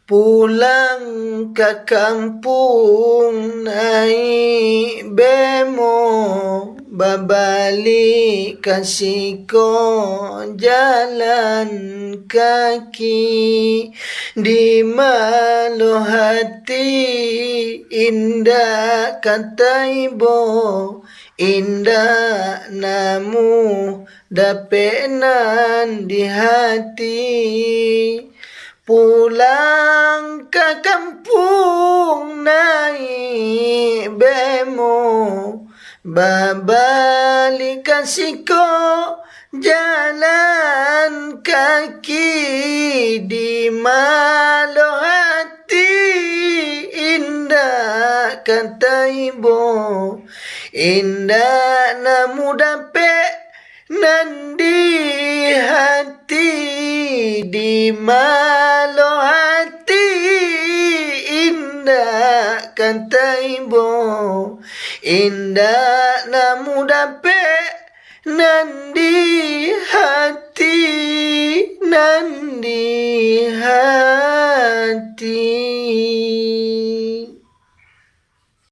Pulang ke kampung naik bemo, babalik kasiko jalan kaki. Di malu hati indah kata ibu, indah namu dapenan di hati. Pulang ke kampung naik bemo, babalik kasiko jalan kaki. Di malu hati indah kata ibu, indah namu dapet nandi hati. Di malu hati indah kata ibu, indah namu dapet nandi